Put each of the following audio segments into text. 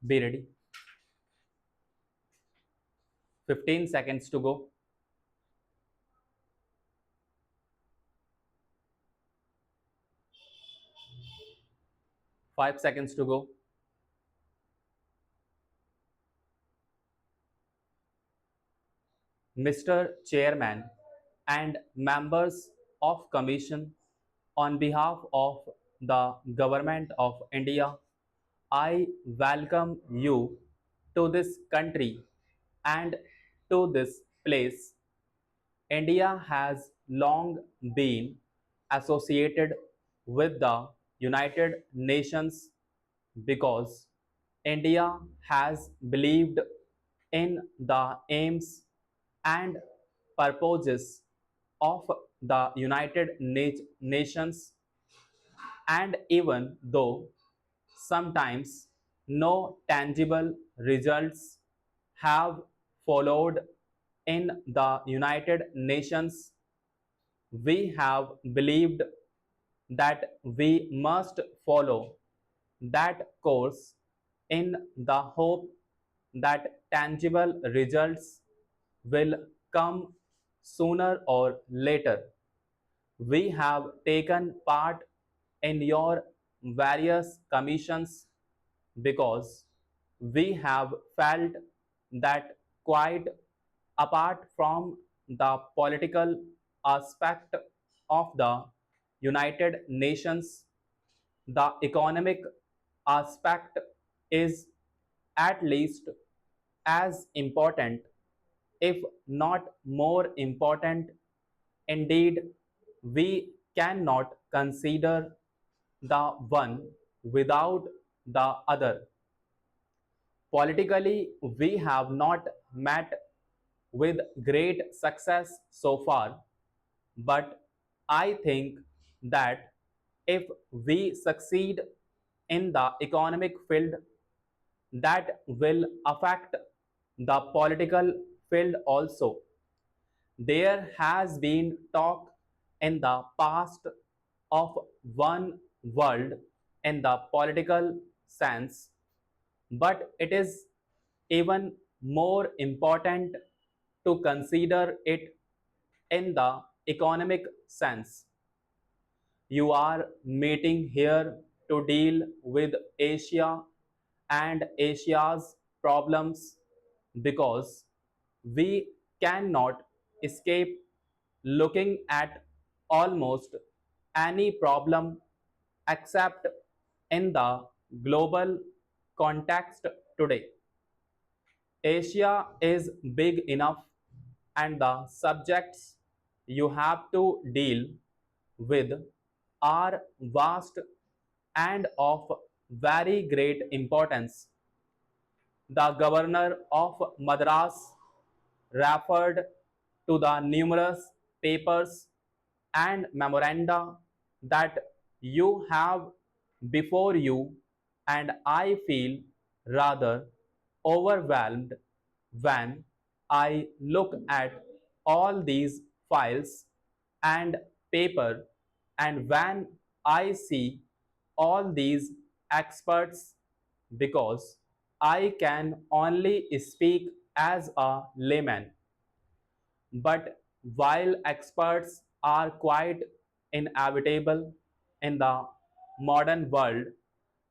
Be ready. 15 seconds to go. 5 seconds to go. Mr. Chairman and members of Commission, on behalf of the Government of India, I welcome you to this country and to this place. India has long been associated with the United Nations because India has believed in the aims and purposes of the United Nations, and even though sometimes no tangible results have followed in the United Nations, we have believed that we must follow that course in the hope that tangible results will come sooner or later. We have taken part in your various commissions because we have felt that quite apart from the political aspect of the United Nations, the economic aspect is at least as important, if not more important. Indeed, we cannot consider the one without the other. Politically, we have not met with great success so far, but I think that if we succeed in the economic field, that will affect the political field also. There has been talk in the past of one world in the political sense, but it is even more important to consider it in the economic sense. You are meeting here to deal with Asia and Asia's problems because we cannot escape looking at almost any problem except in the global context today. Asia is big enough, and the subjects you have to deal with are vast and of very great importance. The governor of Madras referred to the numerous papers and memoranda that you have before you, and I feel rather overwhelmed when I look at all these files and paper, and when I see all these experts, because I can only speak as a layman. But while experts are quite inevitable in the modern world,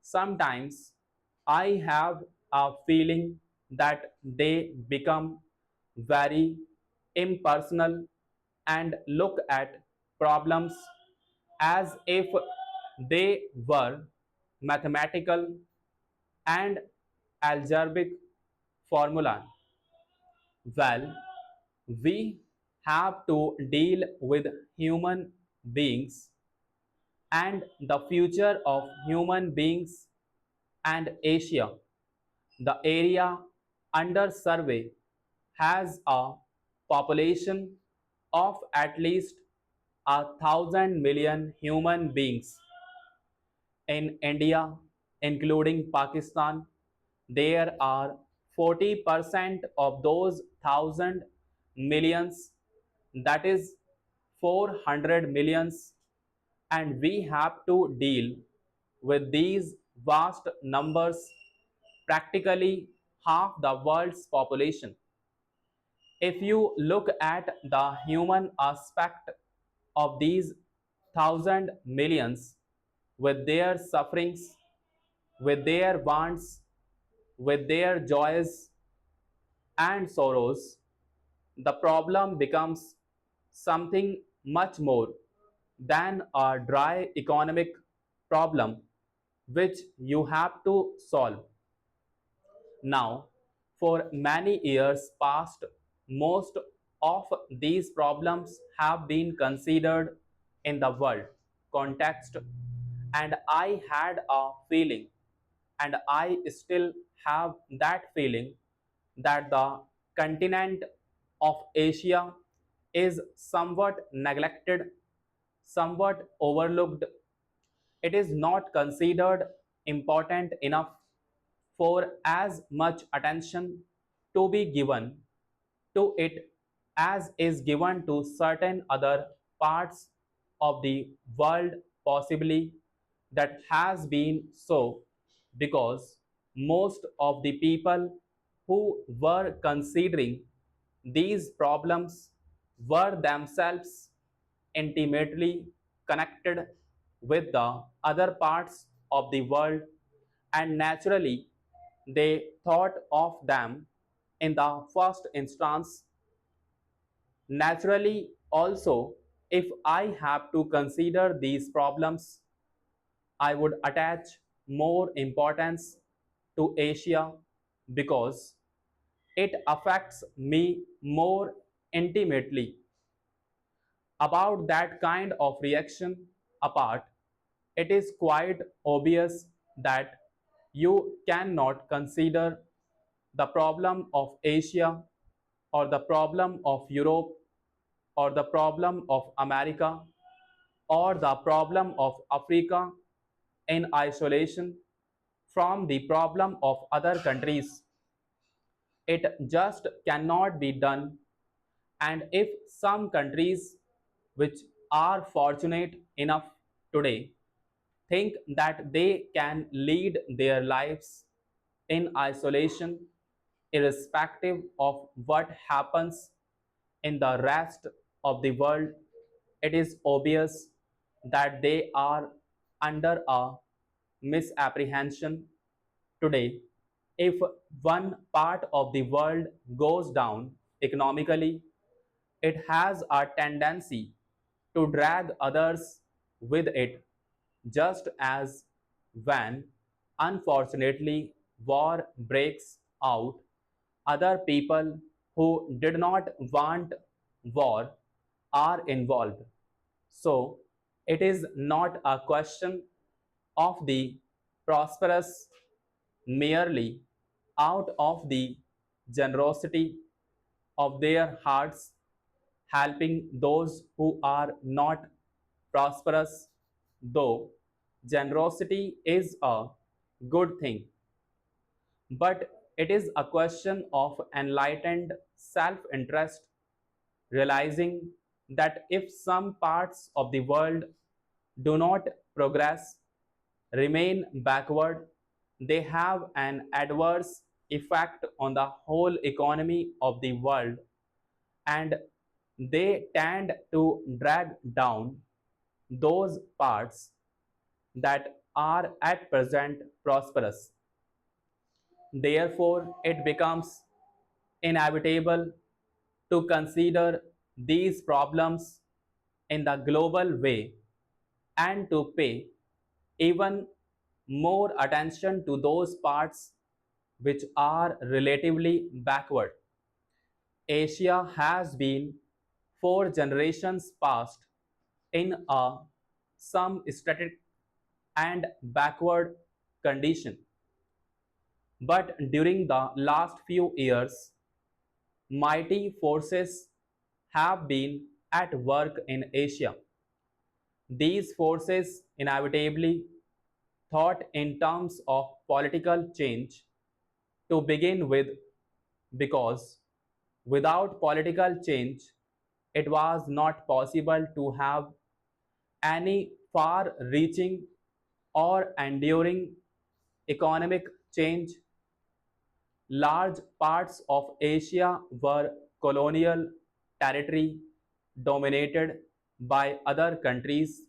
sometimes I have a feeling that they become very impersonal and look at problems as if they were mathematical and algebraic formula. Well, we have to deal with human beings and the future of human beings, and Asia, the area under survey, has a population of at least 1,000 million human beings. In India, including Pakistan, there are 40% of those 1,000 millions, that is 400 millions, and we have to deal with these vast numbers practically half the world's population. If you look at the human aspect of these thousand millions, with their sufferings, with their wants, with their joys and sorrows, the problem becomes something much more than a dry economic problem which you have to solve. Now, for many years past, most of these problems have been considered in the world context, and I had a feeling, and I still have that feeling, that the continent of Asia is somewhat neglected, somewhat overlooked. It is not considered important enough for as much attention to be given to it as is given to certain other parts of the world. Possibly that has been so because most of the people who were considering these problems were themselves intimately connected with the other parts of the world, and naturally they thought of them in the first instance. Naturally, also, if I have to consider these problems, I would attach more importance to Asia because it affects me more intimately. About that kind of reaction apart, it is quite obvious that you cannot consider the problem of Asia or the problem of Europe or the problem of America or the problem of Africa in isolation from the problem of other countries. It just cannot be done. And if some countries which are fortunate enough today think that they can lead their lives in isolation, irrespective of what happens in the rest of the world, it is obvious that they are under a misapprehension today. If one part of the world goes down economically, it has a tendency to drag others with it, just as when, unfortunately, war breaks out, other people who did not want war are involved. So, it is not a question of the prosperous merely out of the generosity of their hearts helping those who are not prosperous, though generosity is a good thing, but it is a question of enlightened self interest, realizing that if some parts of the world do not progress, remain backward, they have an adverse effect on the whole economy of the world, and they tend to drag down those parts that are at present prosperous. Therefore, it becomes inevitable to consider these problems in the global way and to pay even more attention to those parts which are relatively backward. Asia has been for generations past in a some static and backward condition. But during the last few years, mighty forces have been at work in Asia. These forces inevitably thought in terms of political change to begin with, because without political change, it was not possible to have any far reaching or enduring economic change Large parts of Asia were colonial territory dominated by other countries